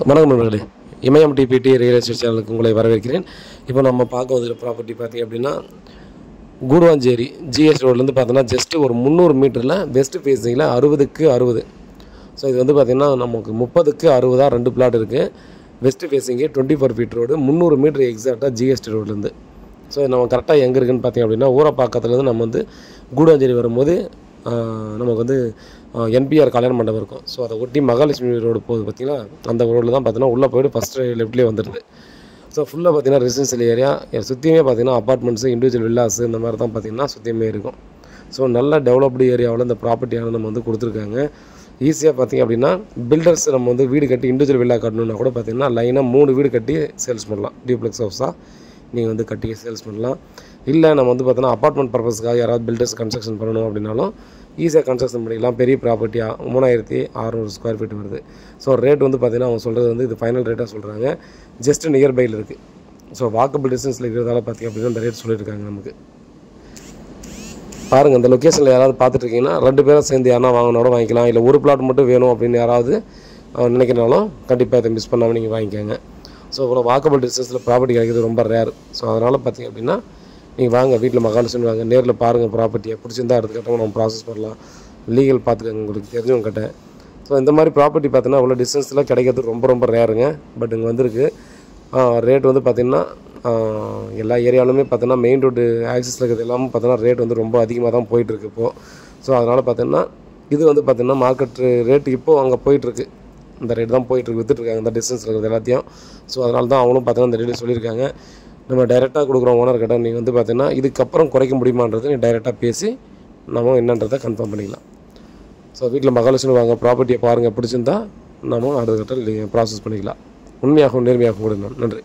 வணக்கம் நண்பர்களே, இமயம் DBT real estate சேனலுக்கு உங்களை வரவேற்கிறேன். இப்போ நம்ம பார்க்க வந்துள்ள ப்ராப்பர்ட்டி பார்த்திங்க அப்படின்னா கூடுவாஞ்சேரி ஜிஎஸ் ரோட்லேருந்து பார்த்தோன்னா ஜஸ்ட்டு ஒரு 300 மீட்டரில் வெஸ்ட் ஃபேஸிங்கில் 60க்கு 60. ஸோ இது வந்து பார்த்திங்கன்னா நமக்கு 30க்கு 60 2 பிளாட் இருக்குது. West facing 24 feet road 300 metre எக்ஸாக்டாக ஜிஎஸ்டி ரோட்லேருந்து. ஸோ நம்ம கரெக்டாக எங்கே இருக்குதுன்னு பார்த்திங்க அப்படின்னா ஊரப்பாக்கத்துலேருந்து நம்ம வந்து கூடுவாஞ்சேரி வரும்போது நமக்கு வந்து என்பிஆர் கல்யாண மண்டபம் இருக்கும். ஸோ அதை ஒட்டி மகாலட்சுமி ரோடு போகுது பார்த்திங்கன்னா, அந்த ரோடில் தான் பார்த்தீங்கன்னா உள்ளே போய்ட்டு ஃபஸ்ட்டு லெஃப்ட்லேயே வந்துடுது. ஸோ ஃபுல்லாக பார்த்திங்கன்னா ரெசிடென்ஷியல் ஏரியா சுற்றியுமே பார்த்திங்கன்னா அப்பார்ட்மெண்ட்ஸு இண்டிவிஜுவல் வில்லாஸு இந்த மாதிரி தான் பார்த்திங்கன்னா சுற்றியுமே இருக்கும். ஸோ நல்ல டெவலப்டு ஏரியாவில் இந்த ப்ராப்பர்ட்டியான நம்ம வந்து கொடுத்துருக்காங்க. ஈஸியாக பார்த்திங்க அப்படின்னா பில்டர்ஸ் நம்ம வந்து வீடு கட்டி இண்டிவிஜுவல் வில்லா கட்டணுன்னா கூட பார்த்திங்கன்னா லைனாக 3 வீடு கட்டி சேல்ஸ் பண்ணலாம். டியூப்ளெக்ஸ் ஹவுஸாக நீங்கள் வந்து கட்டி சேல்ஸ் பண்ணலாம். இல்லை நம்ம வந்து பார்த்தோன்னா அப்பார்ட்மெண்ட் பர்பஸ்க்காக யாராவது பில்டர்ஸ் கன்ஸ்ட்ரக்ஷன் பண்ணணும் அப்படின்னாலும் ஈஸியாக கன்ஸ்ட்ரக்ஷன் பண்ணிக்கலாம். பெரிய ப்ராப்பர்ட்டியாக 3600 ஸ்கொயர் ஃபீட் வருது. ஸோ ரேட் வந்து பார்த்திங்கன்னா அவங்க சொல்கிறது வந்து இது ஃபைனல் ரேட்டாக சொல்கிறாங்க. ஜஸ்ட் நியர்பையில் இருக்குது. ஸோ வாக்கபிள் டிஸ்டன்ஸில் இருக்கிறதால பார்த்திங்க அப்படின்னா இந்த ரேட் சொல்லியிருக்காங்க நமக்கு. பாருங்கள், இந்த லொக்கேஷனில் யாராவது பார்த்துட்ருக்கீங்கன்னா 2 பேரும் சேர்ந்து யாரா வாங்கினோட வாங்கிக்கலாம். இல்லை ஒரு பிளாட் மட்டும் வேணும் அப்படின்னு யாராவது நினைக்கிறனாலும் கண்டிப்பாக இதை மிஸ் பண்ணாமல் நீங்கள் வாங்கிக்கோங்க. ஸோ இவ்வளோ வாக்கபிள் டிஸ்டன்ஸில் ப்ராப்பர்ட்டி கிடைக்கிறது ரொம்ப ரேர். ஸோ அதனால் பார்த்திங்க அப்படின்னா நீங்கள் வாங்க, வீட்டில் மகாலட்சுமி வாங்க, நேரில் பாருங்கள் ப்ராப்பர்ட்டியை பிடிச்சிருந்தா எடுத்துக்கிட்டோம் நம்ம ப்ராசஸ் பண்ணலாம். லீகல் பார்த்துக்கோங்க, உங்களுக்கு தெரிஞ்சவங்க கிட்ட. ஸோ இந்த மாதிரி ப்ராப்பர்ட்டி பார்த்தீங்கன்னா அவ்வளோ டிஸ்டன்ஸில் கிடைக்கிறது ரொம்ப ரேருங்க. பட் இங்கே வந்திருக்கு. ரேட் வந்து பார்த்திங்கன்னா எல்லா ஏரியாவிலுமே பார்த்தோன்னா மெயின் ரோடு ஆக்சிஸில் இருக்கிறது எல்லாமே பார்த்தோன்னா ரேட் வந்து ரொம்ப அதிகமாக தான் போயிட்டுருக்கு இப்போது. ஸோ அதனால் பார்த்திங்கன்னா இது வந்து பார்த்திங்கன்னா மார்க்கெட் ரேட்டு இப்போது அங்கே போயிட்டுருக்கு. இந்த ரேட் தான் போயிட்டுருக்கு, விற்றுட்ருக்காங்க இந்த டிஸ்டன்ஸில் இருக்கிறது எல்லாத்தையும். ஸோ அதனால தான் அவங்களும் பார்த்தீங்கன்னா இந்த ரேட்டு சொல்லியிருக்காங்க. நம்ம டைரெக்டாக கொடுக்குறோம் ஓனர் கிட்ட. நீங்கள் வந்து பார்த்தீங்கன்னா இதுக்கப்புறம் குறைக்க முடியுமான்றது நீ டைரெக்டாக பேசி நம்ம என்னன்றதை கன்ஃபார்ம் பண்ணிக்கலாம். ஸோ வீட்டில் மகாலட்சுமி வாங்க, ப்ராப்பர்ட்டியை பாருங்கள், பிடிச்சிருந்தா நம்ம அடுத்த கட்ட ப்ராசஸ் பண்ணிக்கலாம். உண்மையாகவும் நேர்மையாகவும் கொடுங்க. நன்றி.